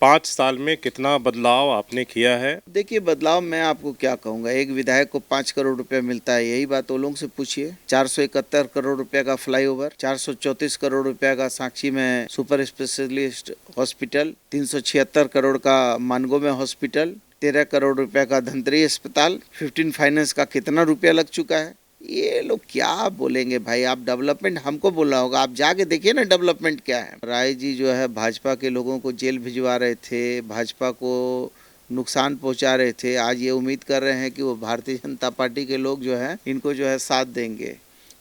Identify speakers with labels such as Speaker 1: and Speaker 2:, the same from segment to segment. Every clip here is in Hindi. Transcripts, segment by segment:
Speaker 1: 5 साल में कितना बदलाव आपने किया है?
Speaker 2: देखिए, बदलाव मैं आपको क्या कहूँगा। एक विधायक को 5 करोड़ रुपया मिलता है, यही बात वो लोगों से पूछिए। 471 करोड़ रुपया का फ्लाईओवर, 434 करोड़ रुपया का साक्षी में सुपर स्पेशलिस्ट हॉस्पिटल, 376 करोड़ का मानगो में हॉस्पिटल, 13 करोड़ रुपया का धनतरी अस्पताल, 15 फाइनेंस का कितना रुपया लग चुका है। ये लोग क्या बोलेंगे भाई। आप डेवलपमेंट हमको बोलना होगा, आप जाके देखिए ना डेवलपमेंट क्या है। राय जी जो है भाजपा के लोगों को जेल भिजवा रहे थे, भाजपा को नुकसान पहुंचा रहे थे। आज ये उम्मीद कर रहे हैं कि वो भारतीय जनता पार्टी के लोग जो है इनको जो है साथ देंगे।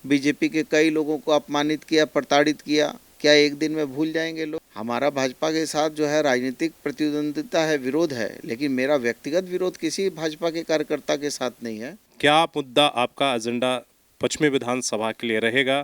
Speaker 2: बीजेपी के कई लोगों को अपमानित किया, प्रताड़ित किया, क्या एक दिन में भूल जाएंगे लोग। हमारा भाजपा के साथ जो है राजनीतिक प्रतिद्वंदिता है, विरोध है, लेकिन मेरा व्यक्तिगत विरोध किसी भाजपा के कार्यकर्ता के साथ नहीं है।
Speaker 1: क्या मुद्दा आपका एजेंडा पश्चिमी विधानसभा के लिए रहेगा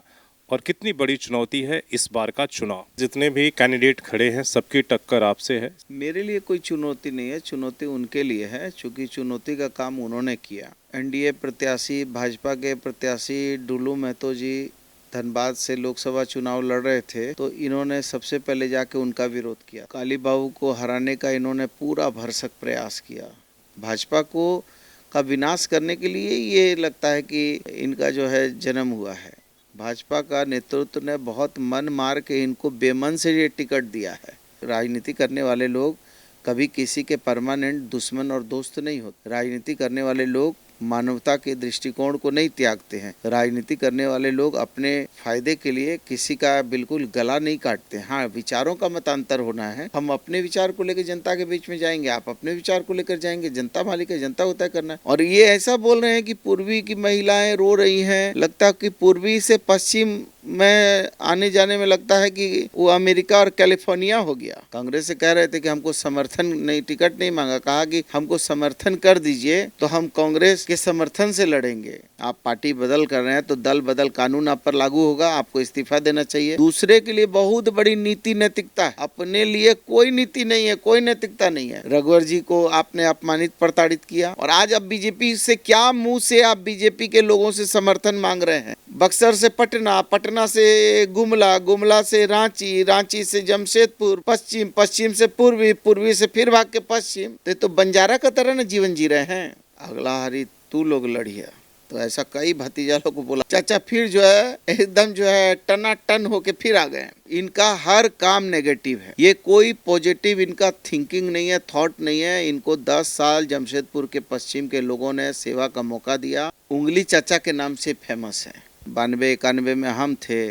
Speaker 1: और कितनी बड़ी चुनौती है इस बार का चुनाव? जितने भी कैंडिडेट खड़े हैं सबकी टक्कर आपसे है।
Speaker 2: मेरे लिए कोई चुनौती नहीं है, चुनौती उनके लिए है, क्योंकि चुनौती का काम उन्होंने किया। एनडीए प्रत्याशी, भाजपा के प्रत्याशी डुलू महतो जी धनबाद से लोकसभा चुनाव लड़ रहे थे, तो इन्होंने सबसे पहले जाके उनका विरोध किया। काली बाबू को हराने का इन्होंने पूरा भरसक प्रयास किया। भाजपा को का विनाश करने के लिए ये लगता है कि इनका जो है जन्म हुआ है। भाजपा का नेतृत्व ने बहुत मन मार के इनको बेमन से ये टिकट दिया है। राजनीति करने वाले लोग कभी किसी के परमानेंट दुश्मन और दोस्त नहीं होते। राजनीति करने वाले लोग मानवता के दृष्टिकोण को नहीं त्यागते हैं। राजनीति करने वाले लोग अपने फायदे के लिए किसी का बिल्कुल गला नहीं काटते। हाँ, विचारों का मतांतर होना है। हम अपने विचार को लेकर जनता के बीच में जाएंगे, आप अपने विचार को लेकर जाएंगे। जनता मालिक है, जनता को तय करना है। और ये ऐसा बोल रहे हैं कि पूर्वी की महिलाएं रो रही हैं, लगता है कि पूर्वी से पश्चिम में आने जाने में लगता है कि वो अमेरिका और कैलिफोर्निया हो गया। कांग्रेस से कह रहे थे कि हमको समर्थन नहीं, टिकट नहीं मांगा, कहा कि हमको समर्थन कर दीजिए तो हम कांग्रेस के समर्थन से लड़ेंगे। आप पार्टी बदल कर रहे हैं तो दल बदल कानून आप पर लागू होगा, आपको इस्तीफा देना चाहिए। दूसरे के लिए बहुत बड़ी नीति नैतिकता है, अपने लिए कोई नीति नहीं है, कोई नैतिकता नहीं है। रघुवर जी को आपने अपमानित प्रताड़ित किया और आज अब बीजेपी से क्या मुंह से आप बीजेपी के लोगों से समर्थन मांग रहे हैं। बक्सर से पटना, पटना से गुमला, गुमला से रांची, रांची से जमशेदपुर, पश्चिम, पश्चिम से पूर्वी, पूर्वी से फिर भाग के पश्चिम। तो बंजारा का तरह ना जीवन जी रहे हैं। अगला हरी तू लोग लड़िया, तो ऐसा कई भतीजा लोग को बोला। चाचा फिर जो है एकदम जो है टना टन होके फिर आ गए। इनका हर काम नेगेटिव है, ये कोई पॉजिटिव इनका थिंकिंग नहीं है, थॉट नहीं है। इनको 10 साल जमशेदपुर के पश्चिम के लोगों ने सेवा का मौका दिया। उंगली चाचा के नाम से फेमस है। 92-91 में हम थे,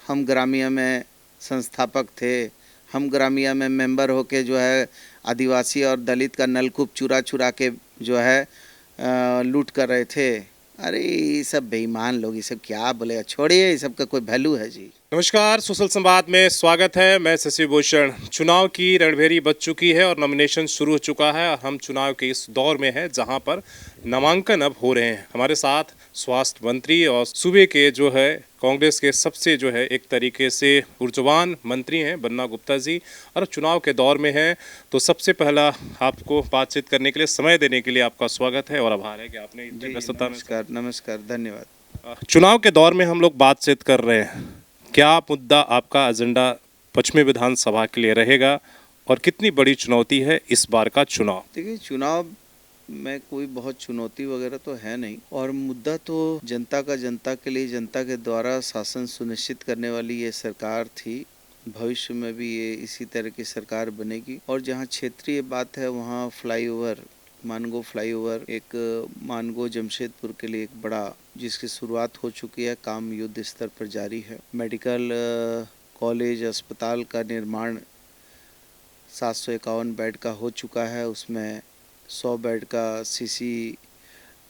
Speaker 2: हम ग्रामीण में संस्थापक थे, हम ग्रामीण में मेंबर होके जो है आदिवासी और दलित का नलकूप चुरा चुरा के जो है लूट कर रहे थे। अरे ये सब बेईमान लोग, ये सब क्या बोले, छोड़िए, ये सब का कोई वैल्यू है जी।
Speaker 1: नमस्कार, सोशल संवाद में स्वागत है। मैं शशि भूषण। चुनाव की रणभेरी बज चुकी है और नॉमिनेशन शुरू हो चुका है। हम चुनाव के इस दौर में हैं जहां पर नामांकन अब हो रहे हैं। हमारे साथ स्वास्थ्य मंत्री और सूबे के जो है कांग्रेस के सबसे जो है एक तरीके से ऊर्जवान मंत्री हैं बन्ना गुप्ता जी, और चुनाव के दौर में हैं। तो सबसे पहला आपको बातचीत करने के लिए, समय देने के लिए आपका स्वागत है और आभार है कि आपने इतनी व्यस्तता में।
Speaker 2: नमस्कार, नमस्कार, धन्यवाद।
Speaker 1: चुनाव के दौर में हम लोग बातचीत कर रहे हैं, क्या मुद्दा आपका एजेंडा पश्चिमी विधानसभा के लिए रहेगा और कितनी बड़ी चुनौती है इस बार का चुनाव?
Speaker 2: देखिए, चुनाव में कोई बहुत चुनौती वगैरह तो है नहीं, और मुद्दा तो जनता का, जनता के लिए, जनता के द्वारा शासन सुनिश्चित करने वाली ये सरकार थी। भविष्य में भी ये इसी तरह की सरकार बनेगी। और जहाँ क्षेत्रीय बात है वहाँ फ्लाईओवर, मानगो फ्लाईओवर, एक मानगो जमशेदपुर के लिए एक बड़ा, जिसकी शुरुआत हो चुकी है, काम युद्ध स्तर पर जारी है। मेडिकल कॉलेज, अस्पताल का निर्माण 751 बेड का हो चुका है। उसमें 100 बेड का सीसी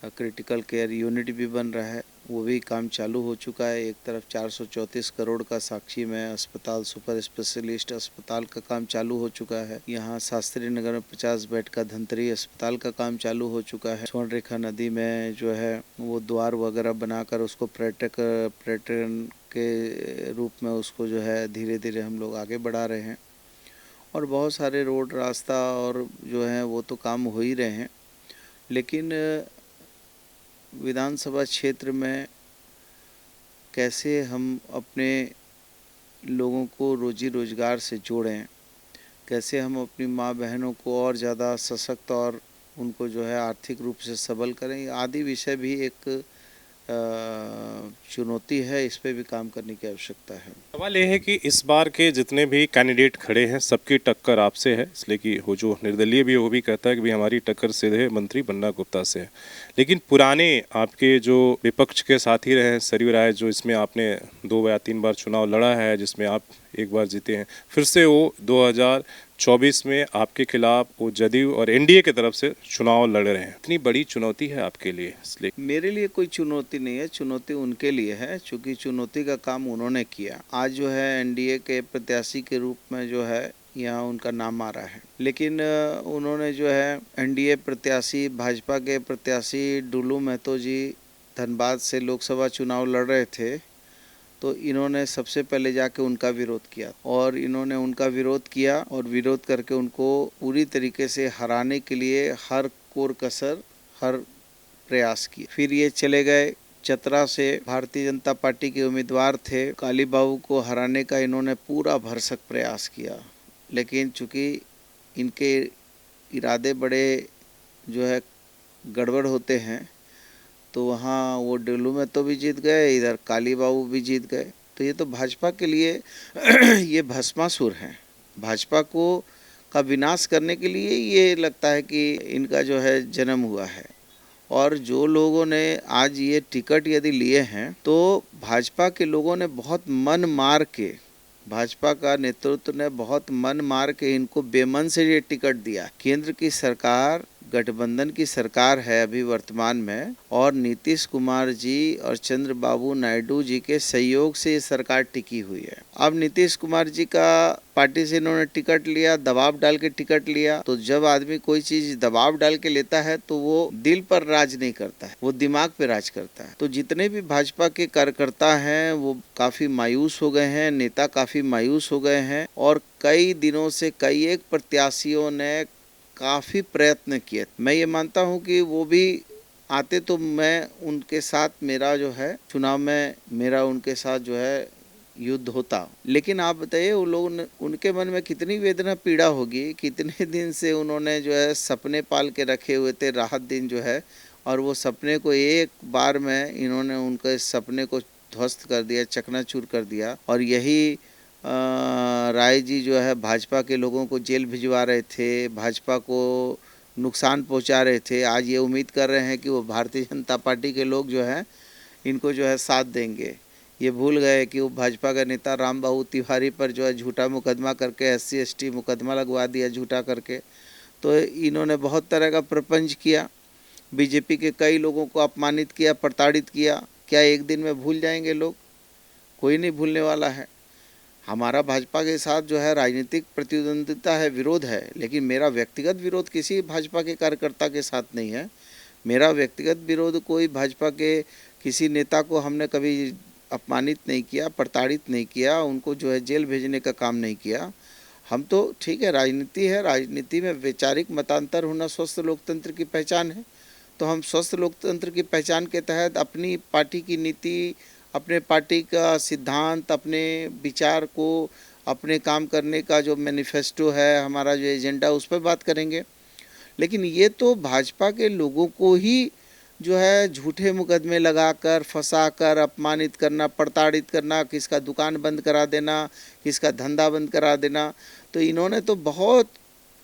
Speaker 2: क्रिटिकल केयर यूनिट भी बन रहा है, वो भी काम चालू हो चुका है। एक तरफ 434 करोड़ का साक्षी में अस्पताल, सुपर स्पेशलिस्ट अस्पताल का काम चालू हो चुका है। यहाँ शास्त्री नगर में 50 बेड का धनतरी अस्पताल का काम चालू हो चुका है। स्वर्णरेखा नदी में जो है वो द्वार वगैरह बनाकर उसको पर्यटन के रूप में उसको जो है धीरे धीरे हम लोग आगे बढ़ा रहे हैं। और बहुत सारे रोड, रास्ता और जो है वो तो काम हो ही रहे हैं। लेकिन विधानसभा क्षेत्र में कैसे हम अपने लोगों को रोजी रोजगार से जोड़ें, कैसे हम अपनी माँ बहनों को और ज़्यादा सशक्त और उनको जो है आर्थिक रूप से सबल करें, आदि विषय भी एक चुनौती है। इस पे भी काम करने की आवश्यकता है।
Speaker 1: सवाल ये है कि इस बार के जितने भी कैंडिडेट खड़े हैं सबकी टक्कर आपसे है, इसलिए कि वो जो निर्दलीय भी है वो भी कहता है कि भाई हमारी टक्कर सीधे मंत्री बन्ना गुप्ता से है। लेकिन पुराने आपके जो विपक्ष के साथी रहे हैं सरयू राय, जो इसमें आपने 2 या 3 बार चुनाव लड़ा है, जिसमें आप एक बार जीते हैं, फिर से वो 2024 में आपके खिलाफ वो जदयू और एनडीए की तरफ से चुनाव लड़ रहे हैं। इतनी बड़ी चुनौती है आपके लिए, इसलिए
Speaker 2: मेरे लिए कोई चुनौती नहीं है, चुनौती उनके लिए है, क्योंकि चुनौती का काम उन्होंने किया। आज जो है एनडीए के प्रत्याशी के रूप में जो है यहाँ उनका नाम आ रहा है, लेकिन उन्होंने जो है एनडीए प्रत्याशी, भाजपा के प्रत्याशी डुलू महतो जी धनबाद से लोकसभा चुनाव लड़ रहे थे, तो इन्होंने सबसे पहले जाके उनका विरोध किया और इन्होंने उनका विरोध किया और विरोध करके उनको पूरी तरीके से हराने के लिए हर कोर कसर, हर प्रयास किए। फिर ये चले गए चतरा से, भारतीय जनता पार्टी के उम्मीदवार थे, काली बाबू को हराने का इन्होंने पूरा भरसक प्रयास किया, लेकिन चूंकि इनके इरादे बड़े जो है गड़बड़ होते हैं, तो वहाँ वो डुलू में तो भी जीत गए, इधर काली बाबू भी जीत गए। तो ये तो भाजपा के लिए ये भस्मासुर हैं। भाजपा को का विनाश करने के लिए ये लगता है कि इनका जो है जन्म हुआ है। और जो लोगों ने आज ये टिकट यदि लिए हैं, तो भाजपा के लोगों ने बहुत मन मार के, भाजपा का नेतृत्व ने बहुत मन मार के इनको बेमन से ये टिकट दिया। केंद्र की सरकार गठबंधन की सरकार है अभी वर्तमान में, और नीतीश कुमार जी और चंद्रबाबू नायडू जी के सहयोग से ये सरकार टिकी हुई है। अब नीतीश कुमार जी का पार्टी से इन्होंने टिकट लिया, दबाव डाल के टिकट लिया। तो जब आदमी कोई चीज दबाव डाल के लेता है तो वो दिल पर राज नहीं करता है, वो दिमाग पे राज करता है। तो जितने भी भाजपा के कार्यकर्ता हैं वो काफी मायूस हो गए हैं, नेता काफी मायूस हो गए हैं, और कई दिनों से कई एक प्रत्याशियों ने काफ़ी प्रयत्न किए। मैं ये मानता हूँ कि वो भी आते तो मैं उनके साथ, मेरा जो है चुनाव में मेरा उनके साथ जो है युद्ध होता। लेकिन आप बताइए वो लोग, उनके मन में कितनी वेदना पीड़ा होगी, कितने दिन से उन्होंने जो है सपने पाल के रखे हुए थे, रात दिन जो है, और वो सपने को एक बार में इन्होंने उनके सपने को ध्वस्त कर दिया, चकनाचूर कर दिया। और यही राय जी जो है भाजपा के लोगों को जेल भिजवा रहे थे, भाजपा को नुकसान पहुंचा रहे थे। आज ये उम्मीद कर रहे हैं कि वो भारतीय जनता पार्टी के लोग जो हैं इनको जो है साथ देंगे। ये भूल गए कि वो भाजपा का नेता रामबाबू तिवारी पर जो है झूठा मुकदमा करके SC ST मुकदमा लगवा दिया झूठा करके। तो इन्होंने बहुत तरह का प्रपंच किया, बीजेपी के कई लोगों को अपमानित किया, प्रताड़ित किया। क्या एक दिन में भूल जाएंगे लोग? कोई नहीं भूलने वाला है। हमारा भाजपा के साथ जो है राजनीतिक प्रतिद्वंदिता है, विरोध है, लेकिन मेरा व्यक्तिगत विरोध किसी भाजपा के कार्यकर्ता के साथ नहीं है। मेरा व्यक्तिगत विरोध कोई भाजपा के किसी नेता को हमने कभी अपमानित नहीं किया, प्रताड़ित नहीं किया, उनको जो है जेल भेजने का काम नहीं किया। हम तो ठीक है, राजनीति है, राजनीति में वैचारिक मतांतर होना स्वस्थ लोकतंत्र की पहचान है। तो हम स्वस्थ लोकतंत्र की पहचान के तहत अपनी पार्टी की नीति, अपने पार्टी का सिद्धांत, अपने विचार को, अपने काम करने का जो मैनिफेस्टो है, हमारा जो एजेंडा, उस पर बात करेंगे। लेकिन ये तो भाजपा के लोगों को ही जो है झूठे मुकदमे लगाकर, फंसाकर, अपमानित करना, प्रताड़ित करना, किसका दुकान बंद करा देना, किसका धंधा बंद करा देना। तो इन्होंने तो बहुत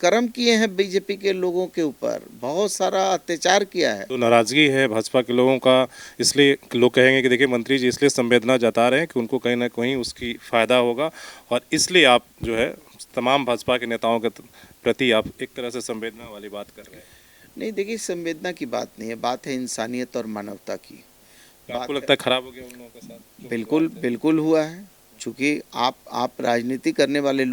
Speaker 2: कर्म किए हैं बीजेपी के लोगों के ऊपर, बहुत सारा अत्याचार किया है।
Speaker 1: तो नाराजगी है भाजपा के लोगों का, इसलिए लोग कहेंगे कि देखिए मंत्री जी इसलिए संवेदना जता रहे हैं कि उनको कहीं ना कहीं उसकी फ़ायदा होगा, और इसलिए आप जो है तमाम भाजपा के नेताओं के प्रति आप एक तरह से संवेदना वाली बात कर रहे हैं।
Speaker 2: नहीं, देखिए संवेदना की बात नहीं है, बात है इंसानियत और मानवता की।
Speaker 1: तो आपको लगता है खराब हो गया उन लोगों के साथ?
Speaker 2: बिल्कुल बिल्कुल हुआ है, चूँकि आप राजनीति करने वाले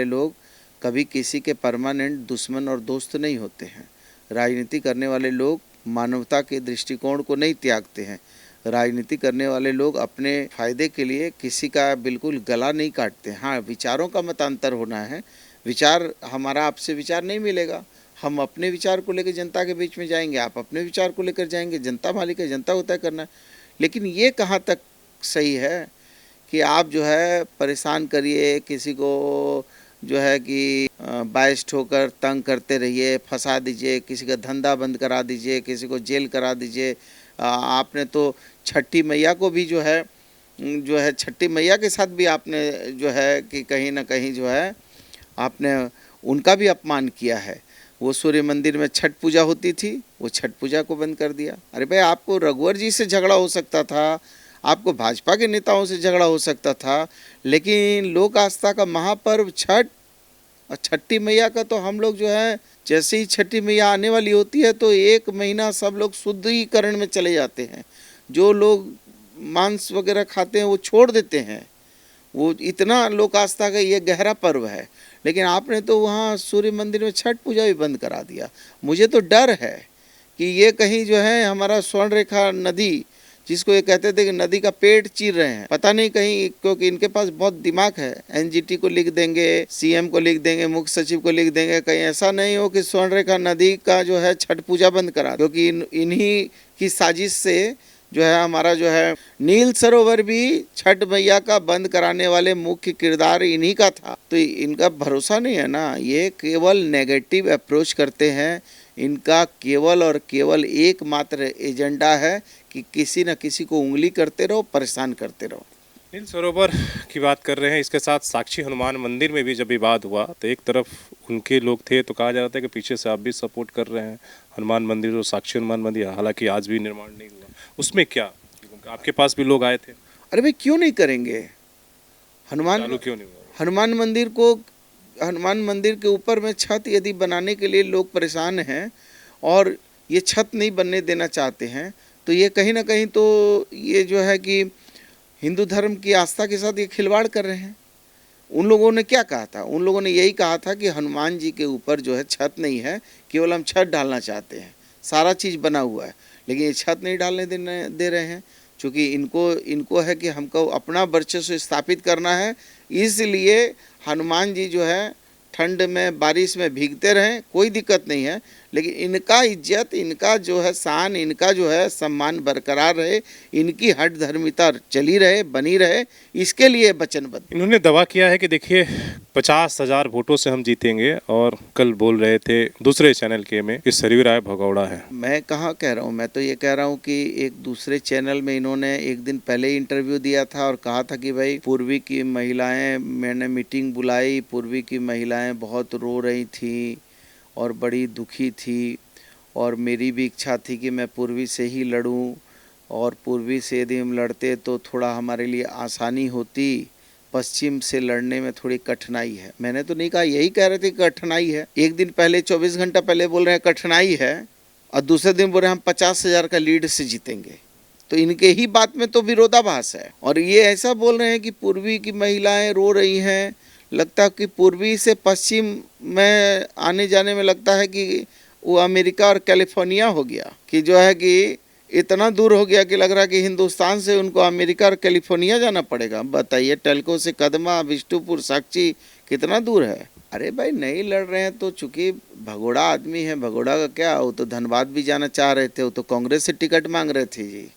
Speaker 2: लोग कभी किसी के परमानेंट दुश्मन और दोस्त नहीं होते हैं। राजनीति करने वाले लोग मानवता के दृष्टिकोण को नहीं त्यागते हैं। राजनीति करने वाले लोग अपने फायदे के लिए किसी का बिल्कुल गला नहीं काटते। हाँ, विचारों का मतांतर होना है, विचार हमारा आपसे विचार नहीं मिलेगा, हम अपने विचार को लेकर जनता के बीच में जाएंगे, आप अपने विचार को लेकर जाएंगे, जनता मालिक है, जनता को तय करना है। लेकिन ये कहाँ तक सही है कि आप जो है परेशान करिए, किसी को जो है कि बाइस्ड होकर तंग करते रहिए, फंसा दीजिए, किसी का धंधा बंद करा दीजिए, किसी को जेल करा दीजिए। आपने तो छठी मैया को भी जो है छठी मैया के साथ भी आपने जो है कि कहीं ना कहीं जो है आपने उनका भी अपमान किया है। वो सूर्य मंदिर में छठ पूजा होती थी, वो छठ पूजा को बंद कर दिया। अरे भाई, आपको रघुवर जी से झगड़ा हो सकता था, आपको भाजपा के नेताओं से झगड़ा हो सकता था, लेकिन लोक आस्था का महापर्व छठ और छठी मैया का तो हम लोग जो है, जैसे ही छठी मैया आने वाली होती है तो 1 महीना सब लोग शुद्धिकरण में चले जाते हैं। जो लोग मांस वगैरह खाते हैं वो छोड़ देते हैं। वो इतना लोक आस्था का ये गहरा पर्व है, लेकिन आपने तो वहाँ सूर्य मंदिर में छठ पूजा भी बंद करा दिया। मुझे तो डर है कि ये कहीं जो है हमारा स्वर्ण रेखा नदी, जिसको ये कहते थे कि नदी का पेट चीर रहे हैं, पता नहीं कहीं, क्योंकि इनके पास बहुत दिमाग है। एनजीटी को लिख देंगे, सीएम को लिख देंगे, मुख्य सचिव को लिख देंगे, कहीं ऐसा नहीं हो कि स्वर्ण रेखा नदी का जो है छठ पूजा बंद करा, क्योंकि इन्हीं की साजिश से जो है हमारा जो है नील सरोवर भी छठ मैया का बंद कराने वाले मुख्य किरदार इन्हीं का था। तो इनका भरोसा नहीं है ना, ये केवल नेगेटिव अप्रोच करते हैं। इनका केवल और केवल एकमात्र एजेंडा है कि किसी न किसी को उंगली करते रहो, परेशान करते रहो।
Speaker 1: नील सरोवर की बात कर रहे हैं, इसके साथ साक्षी हनुमान मंदिर में भी जब विवाद हुआ तो एक तरफ उनके लोग थे तो कहा जा रहा था कि पीछे से आप भी सपोर्ट कर रहे हैं हनुमान मंदिर और साक्षी हनुमान मंदिर, हालांकि आज भी निर्माण नहीं हुआ। उसमें क्या आपके पास भी लोग आए थे?
Speaker 2: अरे भाई, क्यों नहीं करेंगे?
Speaker 1: चालू क्यों नहीं हुआ?
Speaker 2: हनुमान मंदिर के ऊपर में छत यदि बनाने के लिए लोग परेशान हैं और ये छत नहीं बनने देना चाहते हैं, तो ये कहीं ना कहीं तो ये जो है कि हिंदू धर्म की आस्था के साथ ये खिलवाड़ कर रहे हैं। उन लोगों ने क्या कहा था? उन लोगों ने यही कहा था कि हनुमान जी के ऊपर जो है छत नहीं है, केवल हम छत डालना चाहते हैं, सारा चीज़ बना हुआ है, लेकिन ये छत नहीं डालने दे रहे हैं। चूँकि इनको है कि हमको अपना वर्चस्व स्थापित करना है, इसलिए हनुमान जी जो है ठंड में बारिश में भीगते रहें, कोई दिक्कत नहीं है, लेकिन इनका इज्जत, इनका जो है शान, इनका जो है सम्मान बरकरार रहे, इनकी हट धर्मिता चली रहे, बनी रहे, इसके लिए वचनबद्ध।
Speaker 1: इन्होंने दावा किया है कि देखिए 50,000 वोटों से हम जीतेंगे, और कल बोल रहे थे दूसरे चैनल के में कि सरयू राय भगौड़ा है।
Speaker 2: मैं कहाँ कह रहा हूँ, मैं तो ये कह रहा हूँ कि एक दूसरे चैनल में इन्होंने एक दिन पहले इंटरव्यू दिया था और कहा था कि भाई पूर्वी की महिलाएं, मैंने मीटिंग बुलाई, पूर्वी की महिलाएं बहुत रो रही थी और बड़ी दुखी थी, और मेरी भी इच्छा थी कि मैं पूर्वी से ही लड़ूं, और पूर्वी से यदि हम लड़ते तो थोड़ा हमारे लिए आसानी होती, पश्चिम से लड़ने में थोड़ी कठिनाई है। मैंने तो नहीं कहा, यही कह रहे थे कि कठिनाई है। एक दिन पहले 24 घंटा पहले बोल रहे हैं कठिनाई है, और दूसरे दिन बोल रहे हैं हम 50,000 का लीड से जीतेंगे। तो इनके ही बात में तो विरोधाभास है। और ये ऐसा बोल रहे हैं कि पूर्वी की महिलाएं रो रही हैं, लगता है कि पूर्वी से पश्चिम में आने जाने में लगता है कि वो अमेरिका और कैलिफोर्निया हो गया, कि जो है कि इतना दूर हो गया कि लग रहा है कि हिंदुस्तान से उनको अमेरिका और कैलिफोर्निया जाना पड़ेगा। बताइए, टेल्को से कदमा, बिष्टुपुर, साक्षी कितना दूर है। अरे भाई, नहीं लड़ रहे हैं तो चूंकि भगोड़ा आदमी है, भगोड़ा का क्या, वो तो धनबाद भी जाना चाह रहे थे, वो तो कांग्रेस से टिकट मांग रहे थे जी।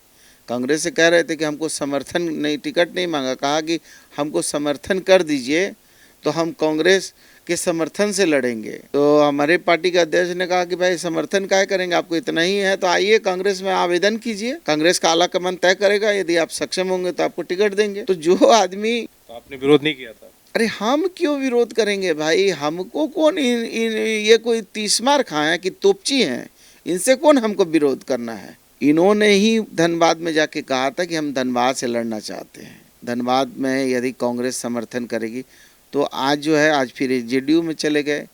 Speaker 2: कांग्रेस से कह रहे थे कि हमको समर्थन नहीं, टिकट नहीं मांगा, कहा कि हमको समर्थन कर दीजिए तो हम कांग्रेस के समर्थन से लड़ेंगे। तो हमारे पार्टी के अध्यक्ष ने कहा कि भाई समर्थन क्या करेंगे, आपको इतना ही है तो आइए कांग्रेस में आवेदन कीजिए, कांग्रेस का आला कमान तय करेगा, यदि आप सक्षम होंगे तो आपको टिकट देंगे। तो जो आदमी,
Speaker 1: तो आपने विरोध नहीं किया था?
Speaker 2: अरे हम क्यों विरोध करेंगे भाई, हमको कौन ये कोई तीसमार खाए कि तोपची हैं, इनसे कौन हमको विरोध करना है। इन्होंने ही धनबाद में जाके कहा था कि हम धनबाद से लड़ना चाहते हैं, धनबाद में यदि कांग्रेस समर्थन करेगी तो आज जो है, आज फिर जेडीयू में चले गए।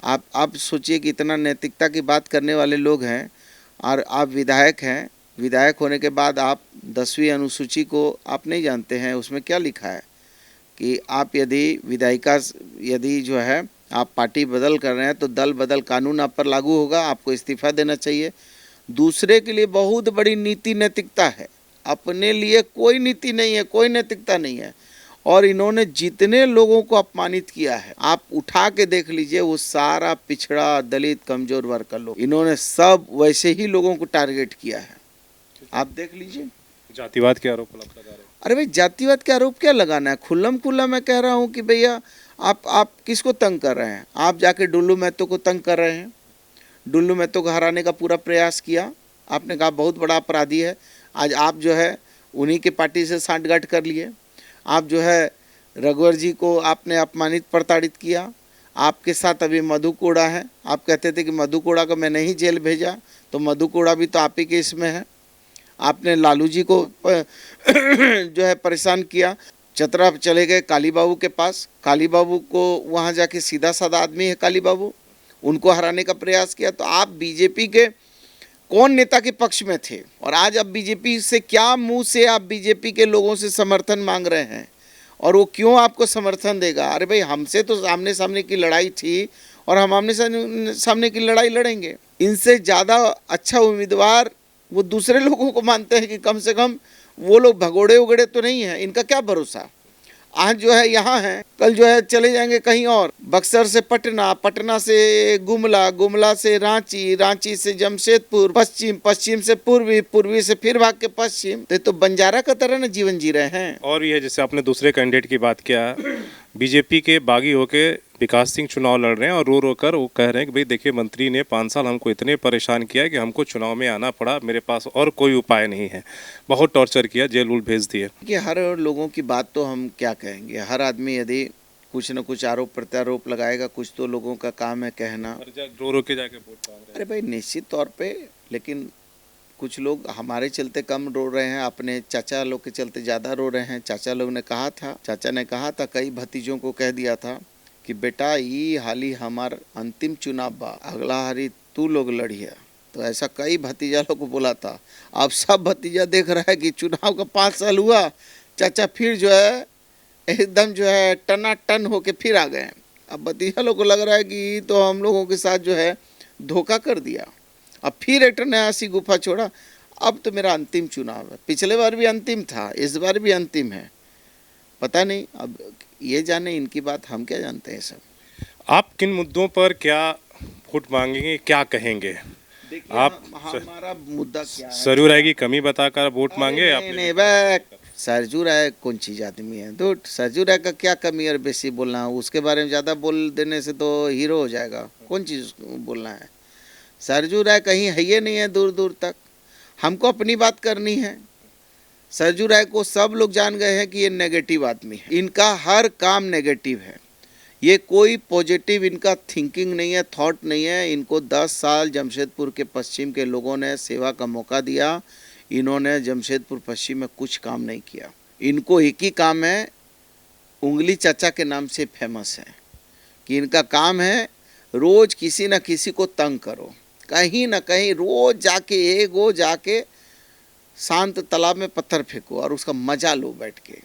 Speaker 2: आप सोचिए कि इतना नैतिकता की बात करने वाले लोग हैं और आप विधायक हैं, विधायक होने के बाद आप 10वीं अनुसूची को आप नहीं जानते हैं, उसमें क्या लिखा है कि आप यदि विधायिका, यदि जो है आप पार्टी बदल कर रहे हैं तो दल बदल कानून आप पर लागू होगा, आपको इस्तीफा देना चाहिए। दूसरे के लिए बहुत बड़ी नीति नैतिकता है, अपने लिए कोई नीति नहीं है, कोई नैतिकता नहीं है। और इन्होंने जितने लोगों को अपमानित किया है, आप उठा के देख लीजिए, वो सारा पिछड़ा, दलित, कमजोर वर्ग का लोग, इन्होंने सब वैसे ही लोगों को टारगेट किया है, आप देख लीजिए।
Speaker 1: जातिवाद के आरोप लगा रहे हैं।
Speaker 2: अरे भाई, जातिवाद के आरोप क्या लगाना है, खुल्लम खुल्ला मैं कह रहा हूँ कि भैया आप किसको तंग कर रहे हैं? आप जाके डुल्लू महतो को तंग कर रहे हैं। डुल्लू महतो को हराने का पूरा प्रयास किया। आपने कहा बहुत बड़ा अपराधी है। आज आप जो है उन्हीं के पार्टी से सांठगांठ कर लिए। आप जो है रघुवर जी को आपने अपमानित प्रताड़ित किया। आपके साथ अभी मधु कोड़ा है। आप कहते थे कि मधु कोड़ा को मैं नहीं जेल भेजा, तो मधु कोड़ा भी तो आप ही के इसमें है। आपने लालू जी को जो है परेशान किया। चतरा चले गए काली बाबू के पास। काली बाबू को वहाँ जाके सीधा साधा आदमी है काली बाबू, उनको हराने का प्रयास किया। तो आप बीजेपी के कौन नेता के पक्ष में थे और आज अब बीजेपी से क्या मुंह से आप बीजेपी के लोगों से समर्थन मांग रहे हैं और वो क्यों आपको समर्थन देगा? अरे भाई, हमसे तो आमने सामने की लड़ाई थी और हम आमने सामने की लड़ाई लड़ेंगे। इनसे ज़्यादा अच्छा उम्मीदवार वो दूसरे लोगों को मानते हैं कि कम से कम वो लोग भगोड़े उगड़े तो नहीं हैं। इनका क्या भरोसा? आज जो है यहाँ है, कल जो है चले जाएंगे कहीं और। बक्सर से पटना, पटना से गुमला, गुमला से रांची, रांची से जमशेदपुर, पश्चिम, पश्चिम से पूर्वी, पूर्वी से फिर भाग के पश्चिम। तो बंजारा का तरह ना जीवन जी रहे हैं।
Speaker 1: और ये जैसे आपने दूसरे कैंडिडेट की बात किया, बीजेपी के बागी होके विकास सिंह चुनाव लड़ रहे हैं और रो रो कर वो कह रहे हैं कि भाई देखिए, मंत्री ने 5 साल हमको इतने परेशान किया है कि हमको चुनाव में आना पड़ा, मेरे पास और कोई उपाय नहीं है, बहुत टॉर्चर किया, जेल उल भेज दिए।
Speaker 2: कि हर लोगों की बात तो हम क्या कहेंगे। हर आदमी यदि कुछ न कुछ आरोप प्रत्यारोप लगाएगा, कुछ तो लोगों का काम है कहना।
Speaker 1: रो रो के जाके वोट मांग रहे हैं।
Speaker 2: अरे भाई, निश्चित तौर पे, लेकिन कुछ लोग हमारे चलते कम रो रहे हैं, अपने चाचा लोग के चलते ज़्यादा रो रहे हैं। चाचा ने कहा था कई भतीजों को कह दिया था कि बेटा ये हाली हमार अंतिम चुनाव बा, अगला हारी तू लोग लड़िया। तो ऐसा कई भतीजा लोग को बोला था। अब सब भतीजा देख रहा है कि चुनाव का 5 साल हुआ, चाचा फिर जो है एकदम जो है टनाटन होके फिर आ गए। अब भतीजा लोग को लग रहा है कि तो हम लोगों के साथ जो है धोखा कर दिया। अब फिर एक नया सी गुफा छोड़ा। अब तो मेरा अंतिम चुनाव है। पिछले बार भी अंतिम था, इस बार भी अंतिम है। पता नहीं, अब ये जाने इनकी बात, हम क्या जानते हैं सब।
Speaker 1: आप किन मुद्दों पर क्या वोट मांगेंगे, क्या कहेंगे? आप
Speaker 2: हमारा मुद्दा क्या है?
Speaker 1: सरयू राय की कमी बताकर वोट मांगे?
Speaker 2: नहीं भाई, सरजू राय कौन चीज आदमी है? तो सरजू राय का क्या कमी और बेसी बोलना है? उसके बारे में ज़्यादा बोल देने से तो हीरो हो जाएगा। कौन चीज़ बोलना है? सरजू राय कहीं है ही नहीं है दूर दूर तक। हमको अपनी बात करनी है। सरजू राय को सब लोग जान गए हैं कि ये नेगेटिव आदमी है। इनका हर काम नेगेटिव है। ये कोई पॉजिटिव इनका थिंकिंग नहीं है, थॉट नहीं है। इनको 10 साल जमशेदपुर के पश्चिम के लोगों ने सेवा का मौका दिया। इन्होंने जमशेदपुर पश्चिम में कुछ काम नहीं किया। इनको एक ही काम है, उंगली चाचा के नाम से फेमस है कि इनका काम है रोज किसी न किसी को तंग करो, कहीं ना कहीं रोज जाके शांत तालाब में पत्थर फेंको और उसका मजा लो बैठ के।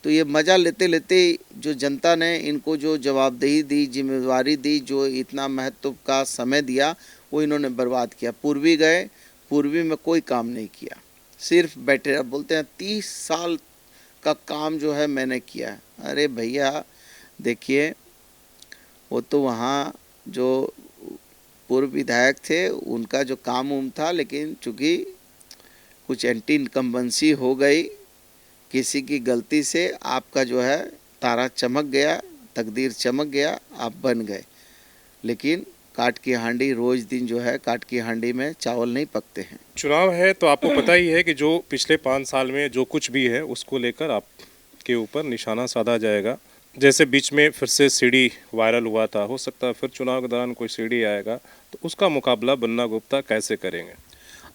Speaker 2: तो ये मज़ा लेते लेते जो जनता ने इनको जो जवाबदेही दी, जिम्मेवारी दी, जो इतना महत्व का समय दिया, वो इन्होंने बर्बाद किया। पूर्वी गए, पूर्वी में कोई काम नहीं किया, सिर्फ बैठे। अब बोलते हैं 30 साल का काम जो है मैंने किया। अरे भैया देखिए, वो तो वहाँ जो पूर्व विधायक थे उनका जो काम उम था, लेकिन चूँकि कुछ एंटी इनकम्बेंसी हो गई किसी की गलती से, आपका जो है तारा चमक गया, तकदीर चमक गया, आप बन गए। लेकिन काट की हांडी रोज दिन जो है, काट की हांडी में चावल नहीं पकते हैं।
Speaker 1: चुनाव है तो आपको पता ही है कि जो पिछले 5 साल में जो कुछ भी है उसको लेकर आपके ऊपर निशाना साधा जाएगा। जैसे बीच में फिर से सीडी वायरल हुआ था, हो सकता है फिर चुनाव के दौरान कोई सीडी आएगा, तो उसका मुकाबला बन्ना गुप्ता कैसे करेंगे?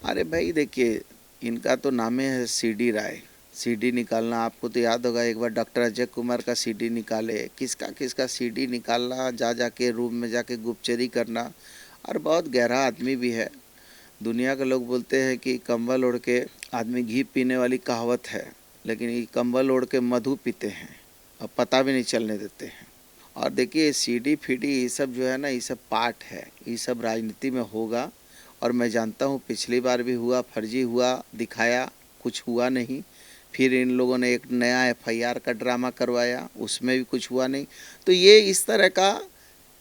Speaker 2: अरे भाई देखिए, इनका तो नाम है सीडी राय। सीडी निकालना, आपको तो याद होगा एक बार डॉक्टर अजय कुमार का सीडी निकाले, किसका सीडी निकालना, जाके रूम में जाके गुपचरी करना। और बहुत गहरा आदमी भी है। दुनिया के लोग बोलते हैं कि कंबल ओढ़ के आदमी घी पीने वाली कहावत है, लेकिन ये कंबल ओढ़ के मधु पीते हैं और पता भी नहीं चलने देते हैं। और देखिए सीडी फीडी ये सब जो है ना, ये सब पार्ट है, ये सब राजनीति में होगा। और मैं जानता हूँ पिछली बार भी हुआ, फर्जी हुआ, दिखाया, कुछ हुआ नहीं। फिर इन लोगों ने एक नया FIR का ड्रामा करवाया, उसमें भी कुछ हुआ नहीं। तो ये इस तरह का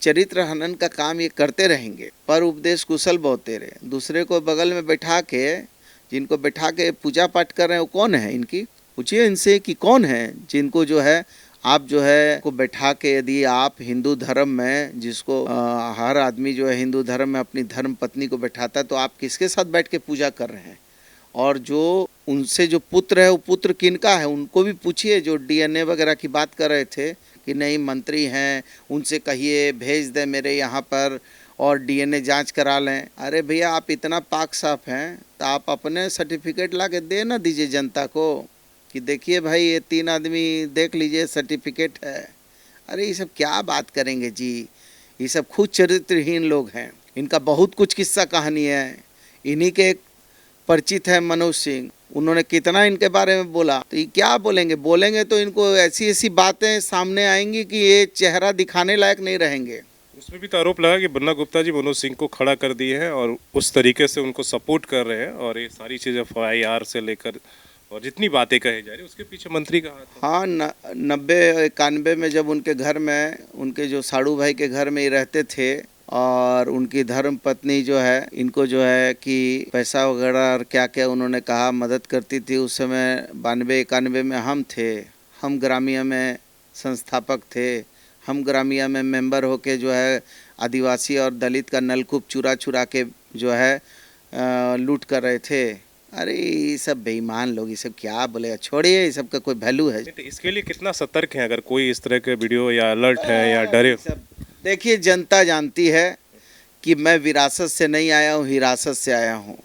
Speaker 2: चरित्र हनन का काम ये करते रहेंगे। पर उपदेश कुशल बहुत तेरे, दूसरे को बगल में बैठा के, जिनको बैठा के पूजा पाठ कर रहे हैं वो कौन है? इनकी पूछिए इनसे कि कौन है जिनको जो है आप जो है को बैठा के यदि आप हिंदू धर्म में जिसको हर आदमी जो है हिंदू धर्म में अपनी धर्म पत्नी को बैठाता है, तो आप किसके साथ बैठ के पूजा कर रहे हैं? और जो उनसे जो पुत्र है वो पुत्र किनका है उनको भी पूछिए। जो डीएनए वगैरह की बात कर रहे थे कि नहीं मंत्री हैं उनसे कहिए भेज दें मेरे यहाँ पर और डीएनए जांच करा लें। अरे भैया आप इतना पाक साफ हैं तो आप अपने सर्टिफिकेट ला के दे ना दीजिए जनता को कि देखिए भाई ये 3 आदमी देख लीजिए सर्टिफिकेट है। अरे ये सब क्या बात करेंगे जी, ये सब खुद चरित्रहीन लोग हैं। इनका बहुत कुछ किस्सा कहानी है। इन्हीं के एक परिचित है मनोज सिंह, उन्होंने कितना इनके बारे में बोला। तो ये क्या बोलेंगे? बोलेंगे तो इनको ऐसी ऐसी बातें सामने आएंगी कि ये चेहरा दिखाने लायक नहीं रहेंगे।
Speaker 1: उसमें भी तो आरोप लगा कि बन्ना गुप्ता जी मनोज सिंह को खड़ा कर दिए हैं और उस तरीके से उनको सपोर्ट कर रहे हैं, और ये सारी चीज़ें FIR से लेकर और जितनी बातें कही जा रही उसके पीछे मंत्री का हाथ है।
Speaker 2: हाँ 90-91 में जब उनके घर में उनके जो साड़ू भाई के घर में ही रहते थे और उनकी धर्म पत्नी जो है इनको जो है कि पैसा वगैरह और क्या क्या उन्होंने कहा मदद करती थी। उस समय 92-91 में हम थे, हम ग्रामीण में संस्थापक थे, हम ग्रामीण में मेंबर होके जो है आदिवासी और दलित का नलकूप चुरा चुरा के जो है लूट कर रहे थे। अरे ये सब बेईमान लोग, ये सब क्या बोले, छोड़िए, ये सब का कोई वैल्यू है?
Speaker 1: तो इसके लिए कितना सतर्क है अगर कोई इस तरह के वीडियो या अलर्ट है या डरे?
Speaker 2: सब देखिए जनता जानती है कि मैं विरासत से नहीं आया हूँ, हिरासत से आया हूँ।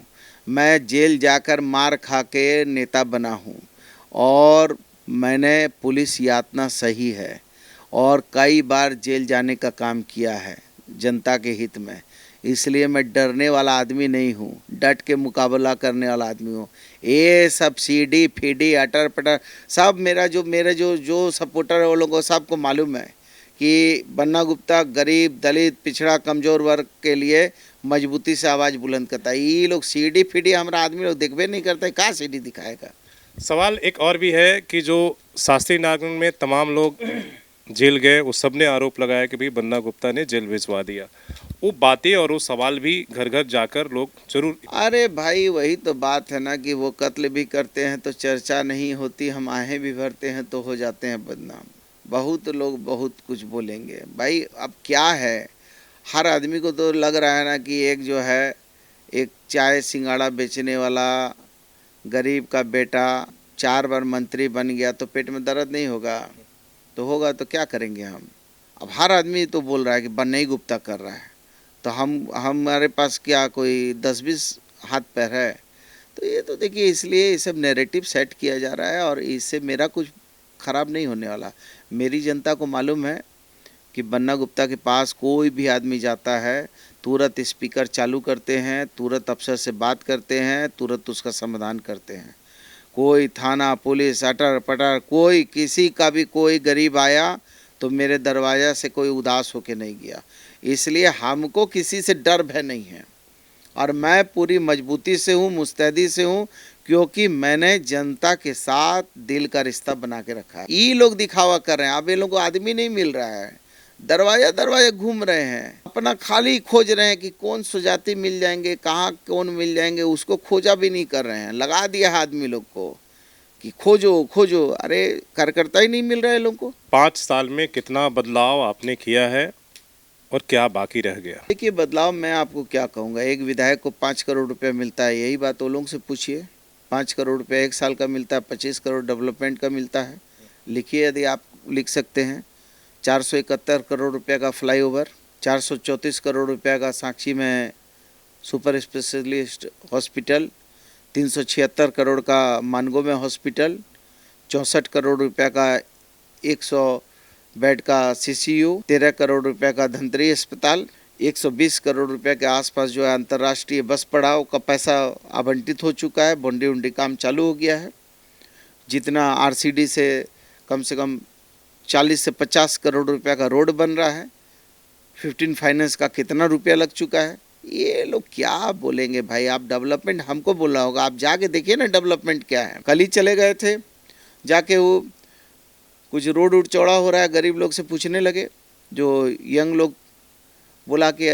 Speaker 2: मैं जेल जाकर मार खा के नेता बना हूँ और मैंने पुलिस यातना सही है और कई बार जेल जाने का काम किया है जनता के हित में। इसलिए मैं डरने वाला आदमी नहीं हूँ, डट के मुकाबला करने वाला आदमी हूँ। ये सब सीडी फीडी अटर पटर सब मेरा जो सपोर्टर है वो लोगों को सबको मालूम है कि बन्ना गुप्ता गरीब दलित पिछड़ा कमज़ोर वर्ग के लिए मजबूती से आवाज़ बुलंद करता है। ये लोग सीडी फीडी हमारा आदमी लोग देखबे नहीं करते, कहाँ सीडी दिखाएगा?
Speaker 1: सवाल एक और भी है कि जो शास्त्री नागन में तमाम लोग जेल गए उस सब ने आरोप लगाया कि भाई बन्ना गुप्ता ने जेल भिजवा दिया। वो बातें और वो सवाल भी घर घर जाकर लोग जरूर।
Speaker 2: अरे भाई वही तो बात है ना कि वो कत्ल भी करते हैं तो चर्चा नहीं होती, हम आहें भी भरते हैं तो हो जाते हैं बदनाम। बहुत लोग बहुत कुछ बोलेंगे भाई, अब क्या है, हर आदमी को तो लग रहा है ना कि एक जो है एक चाय सिंगाड़ा बेचने वाला गरीब का बेटा 4 बार मंत्री बन गया तो पेट में दर्द नहीं होगा? तो होगा तो क्या करेंगे हम? अब हर आदमी तो बोल रहा है कि बन्ना ही गुप्ता कर रहा है, तो हमारे पास क्या कोई 10-20 हाथ पैर है? तो ये तो देखिए इसलिए ये सब नैरेटिव सेट किया जा रहा है और इससे मेरा कुछ ख़राब नहीं होने वाला। मेरी जनता को मालूम है कि बन्ना गुप्ता के पास कोई भी आदमी जाता है तुरंत स्पीकर चालू करते हैं, तुरंत अफसर से बात करते हैं, तुरंत उसका समाधान करते हैं। कोई थाना पुलिस अटर पटर कोई किसी का भी कोई गरीब आया तो मेरे दरवाज़ा से कोई उदास होके नहीं गया। इसलिए हमको किसी से डर भय नहीं है और मैं पूरी मजबूती से हूँ, मुस्तैदी से हूँ, क्योंकि मैंने जनता के साथ दिल का रिश्ता बना के रखा है। ये लोग दिखावा कर रहे हैं, अब ये लोगों को आदमी नहीं मिल रहा है, दरवाजा दरवाजा घूम रहे हैं, अपना खाली खोज रहे हैं कि कौन सुजाति मिल जाएंगे, कहाँ कौन मिल जाएंगे, उसको खोजा भी नहीं कर रहे हैं। लगा दिया है आदमी लोग को कि खोजो खोजो, अरे कार्यकर्ता ही नहीं मिल रहा है लोगों को।
Speaker 1: 5 साल में कितना बदलाव आपने किया है और क्या बाकी रह गया?
Speaker 2: देखिए बदलाव मैं आपको क्या कहूँगा, एक विधायक को 5 करोड़ रुपया मिलता है, यही बात वो लोगों से पूछिए। 5 करोड़ रुपया 1 साल का मिलता है, 25 करोड़ डेवलपमेंट का मिलता है। लिखिए यदि आप लिख सकते हैं। 471 करोड़ रुपये का फ्लाईओवर, 434 करोड़ रुपये का साक्षी में सुपर स्पेशलिस्ट हॉस्पिटल, 376 करोड़ का मानगो में हॉस्पिटल, 64 करोड़ रुपये का 100 बेड का CCU, 13 करोड़ रुपये का धनतरी अस्पताल, 120 करोड़ रुपये के आसपास जो है अंतर्राष्ट्रीय बस पड़ाव का पैसा आवंटित हो चुका है, बॉन्डी उंडी काम चालू हो गया है। जितना RCD से कम 40 से 50 करोड़ रुपया का रोड बन रहा है, 15 फाइनेंस का कितना रुपया लग चुका है। ये लोग क्या बोलेंगे भाई, आप डेवलपमेंट हमको बोलना होगा, आप जाके देखिए ना डेवलपमेंट क्या है। कल ही चले गए थे, जाके वो कुछ रोड उड चौड़ा हो रहा है, गरीब लोग से पूछने लगे, जो यंग लोग बोला कि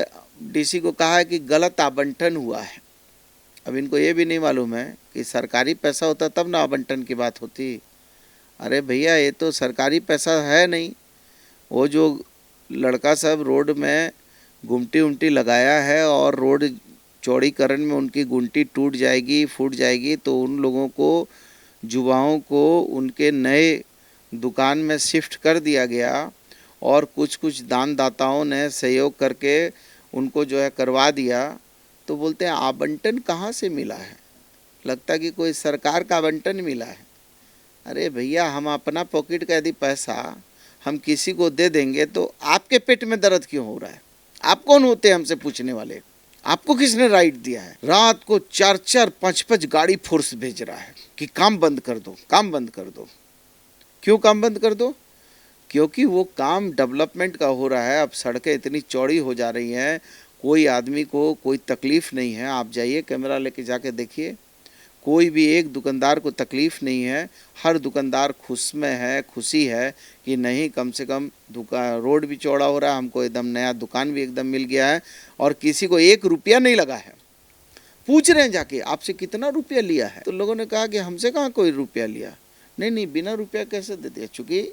Speaker 2: DC को कहा है कि गलत आवंटन हुआ है। अब इनको ये भी नहीं मालूम है कि सरकारी पैसा होता तब ना आवंटन की बात होती। अरे भैया ये तो सरकारी पैसा है नहीं। वो जो लड़का सब रोड में गुमटी उमटी लगाया है और रोड चौड़ीकरण में उनकी गुंटी टूट जाएगी, फूट जाएगी, तो उन लोगों को, युवाओं को उनके नए दुकान में शिफ्ट कर दिया गया और कुछ कुछ दान दाताओं ने सहयोग करके उनको जो है करवा दिया। तो बोलते हैं आवंटन कहाँ से मिला है, लगता कि कोई सरकार का आवंटन मिला है। अरे भैया, हम अपना पॉकेट का यदि पैसा हम किसी को दे देंगे तो आपके पेट में दर्द क्यों हो रहा है? आप कौन होते हैं हमसे पूछने वाले? आपको किसने राइट दिया है? रात को 4-4, 5-5 गाड़ी फोर्स भेज रहा है कि काम बंद कर दो, काम बंद कर दो। क्यों काम बंद कर दो? क्योंकि वो काम डेवलपमेंट का हो रहा है। अब सड़कें इतनी चौड़ी हो जा रही हैं, कोई आदमी को कोई तकलीफ नहीं है। आप जाइए, कैमरा लेके जाके देखिए, कोई भी एक दुकानदार को तकलीफ नहीं है। हर दुकानदार खुश में है, खुशी है कि नहीं, कम से कम दुकान, रोड भी चौड़ा हो रहा है, हमको एकदम नया दुकान भी एकदम मिल गया है और किसी को 1 रुपया नहीं लगा है। पूछ रहे हैं जाके, आपसे कितना रुपया लिया है? तो लोगों ने कहा कि हमसे कहाँ कोई रुपया लिया। नहीं, बिना रुपया कैसे दे दिया? चूँकि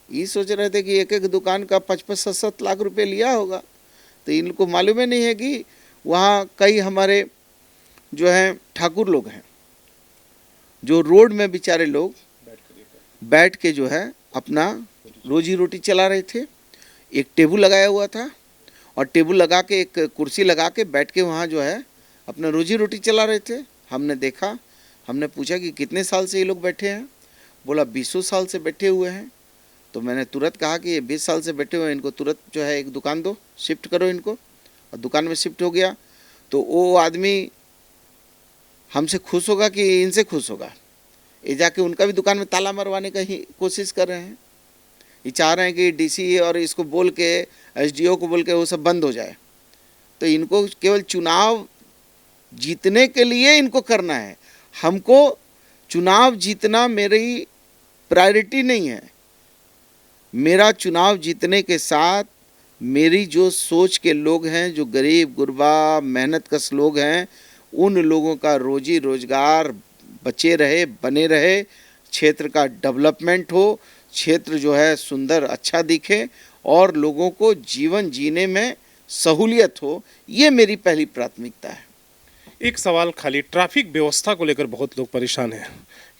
Speaker 2: ये सोच रहे थे कि एक एक दुकान का 5-5-7 लाख रुपये लिया होगा। तो इनको मालूम ही नहीं है कि वहाँ कई हमारे जो हैं ठाकुर लोग हैं, जो रोड में बेचारे लोग बैठ के जो है अपना रोजी रोटी चला रहे थे। एक टेबल लगाया हुआ था और टेबल लगा के, एक कुर्सी लगा के बैठ के वहाँ जो है अपना रोजी रोटी चला रहे थे। हमने देखा, हमने पूछा कि कितने साल से ये लोग बैठे हैं? बोला 20 साल से बैठे हुए हैं। तो मैंने तुरंत कहा कि ये 20 साल से बैठे हुए हैं, इनको तुरंत जो है एक दुकान दो, शिफ्ट करो इनको। और दुकान में शिफ्ट हो गया तो वो आदमी हमसे खुश होगा कि इनसे खुश होगा? ये जाके उनका भी दुकान में ताला मरवाने का ही कोशिश कर रहे हैं। ये चाह रहे हैं कि डीसी और इसको बोल के, एसडीओ को बोल के वो सब बंद हो जाए। तो इनको केवल चुनाव जीतने के लिए इनको करना है। हमको चुनाव जीतना मेरी प्रायोरिटी नहीं है। मेरा चुनाव जीतने के साथ मेरी जो सोच के लोग हैं, जो गरीब गुरबा मेहनतकश लोग हैं, उन लोगों का रोजी रोजगार बचे रहे, बने रहे, क्षेत्र का डेवलपमेंट हो, क्षेत्र जो है सुंदर अच्छा दिखे और लोगों को जीवन जीने में सहूलियत हो, ये मेरी पहली प्राथमिकता है।
Speaker 1: एक सवाल खाली ट्रैफिक व्यवस्था को लेकर बहुत लोग परेशान हैं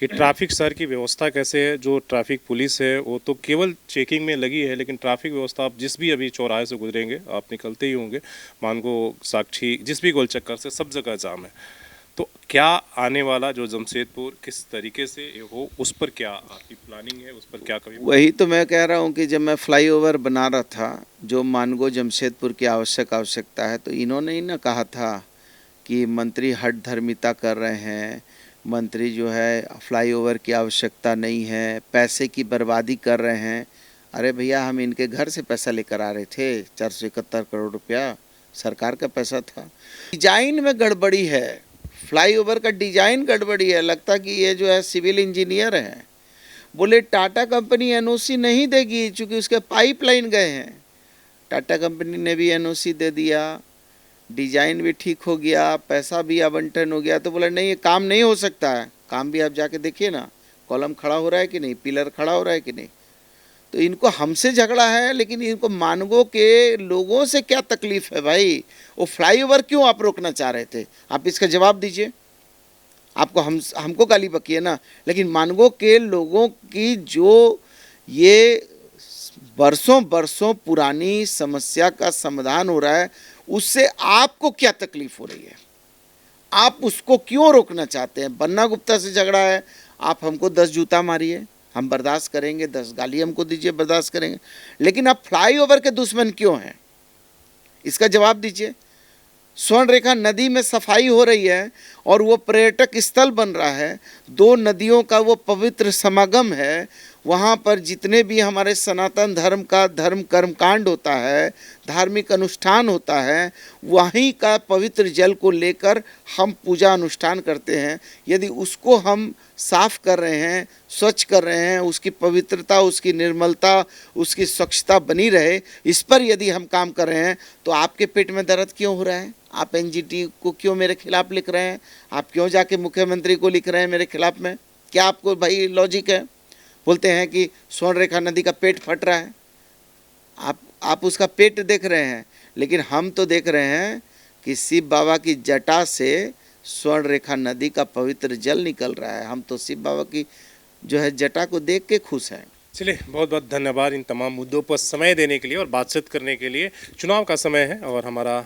Speaker 1: कि ट्रैफिक सर की व्यवस्था कैसे है। जो ट्रैफिक पुलिस है वो तो केवल चेकिंग में लगी है, लेकिन ट्रैफिक व्यवस्था, आप जिस भी अभी चौराहे से गुजरेंगे, आप निकलते ही होंगे, मानगो, साक्षी, जिस भी गोलचक्कर से, सब जगह जाम है। तो क्या आने वाला जो जमशेदपुर किस तरीके से हो, उस पर क्या आपकी प्लानिंग है, उस पर क्या कभी?
Speaker 2: वही तो मैं कह रहा हूँ कि जब मैं फ्लाईओवर बना रहा था, जो मानगो जमशेदपुर की आवश्यकता है, तो इन्होंने ही ना कहा था कि मंत्री हठ धर्मिता कर रहे हैं, मंत्री जो है फ्लाईओवर की आवश्यकता नहीं है, पैसे की बर्बादी कर रहे हैं। अरे भैया, हम इनके घर से पैसा लेकर आ रहे थे, 471 करोड़ रुपया सरकार का पैसा था। डिजाइन में गड़बड़ी है, फ्लाईओवर का डिजाइन गड़बड़ी है। लगता कि ये जो है सिविल इंजीनियर हैं। बोले टाटा कंपनी एनओसी नहीं देगी चूँकि उसके पाइपलाइन गए हैं। टाटा कंपनी ने भी एनओसी दे दिया, डिजाइन भी ठीक हो गया, पैसा भी आवंटन हो गया। तो बोला नहीं, ये काम नहीं हो सकता है। काम भी आप जाके देखिए ना, कॉलम खड़ा हो रहा है कि नहीं, पिलर खड़ा हो रहा है कि नहीं। तो इनको हमसे झगड़ा है, लेकिन इनको मानगो के लोगों से क्या तकलीफ है भाई? वो फ्लाईओवर क्यों आप रोकना चाह रहे थे? आप इसका जवाब दीजिए। आपको हमको गाली बकी है ना, लेकिन मानगो के लोगों की जो ये बरसों बरसों पुरानी समस्या का समाधान हो रहा है, उससे आपको क्या तकलीफ हो रही है? आप उसको क्यों रोकना चाहते हैं? बन्ना गुप्ता से झगड़ा है, आप हमको 10 जूता मारिए, हम बर्दाश्त करेंगे, 10 गाली हमको दीजिए, बर्दाश्त करेंगे। लेकिन आप फ्लाईओवर के दुश्मन क्यों हैं? इसका जवाब दीजिए। स्वर्ण रेखा नदी में सफाई हो रही है और वो पर्यटक स्थल बन रहा है, 2 नदियों का वो पवित्र समागम है। वहाँ पर जितने भी हमारे सनातन धर्म का धर्म कर्मकांड होता है, धार्मिक अनुष्ठान होता है, वहीं का पवित्र जल को लेकर हम पूजा अनुष्ठान करते हैं। यदि उसको हम साफ कर रहे हैं, स्वच्छ कर रहे हैं, उसकी पवित्रता, उसकी निर्मलता, उसकी स्वच्छता बनी रहे, इस पर यदि हम काम कर रहे हैं, तो आपके पेट में दर्द क्यों हो रहा है? आप एनजीटी को क्यों मेरे खिलाफ लिख रहे हैं? आप क्यों जाके मुख्यमंत्री को लिख रहे हैं मेरे खिलाफ में? क्या आपको भाई लॉजिक है? बोलते हैं कि स्वर्ण रेखा नदी का पेट फट रहा है। आप उसका पेट देख रहे हैं, लेकिन हम तो देख रहे हैं कि शिव बाबा की जटा से स्वर्ण रेखा नदी का पवित्र जल निकल रहा है। हम तो शिव बाबा की जो है जटा को देख के खुश हैं।
Speaker 1: चलिए, बहुत बहुत धन्यवाद इन तमाम मुद्दों पर समय देने के लिए और बातचीत करने के लिए। चुनाव का समय है और हमारा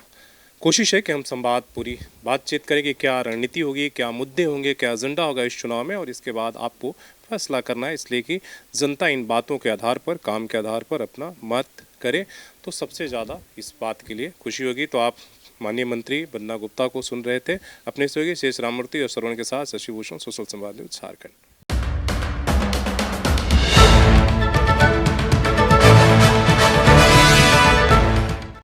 Speaker 1: कोशिश है कि हम संवाद पूरी बातचीत करें कि क्या रणनीति होगी, क्या मुद्दे होंगे, क्या एजेंडा होगा इस चुनाव में, और इसके बाद आपको फैसला करना है, इसलिए कि जनता इन बातों के आधार पर, काम के आधार पर अपना मत करे तो सबसे ज़्यादा इस बात के लिए खुशी होगी। तो आप माननीय मंत्री वंदना गुप्ता को सुन रहे थे, अपने सहयोगी शेष राममूर्ति और श्रवण के साथ शशि भूषण, सोशल संवाद न्यूज झारखंड।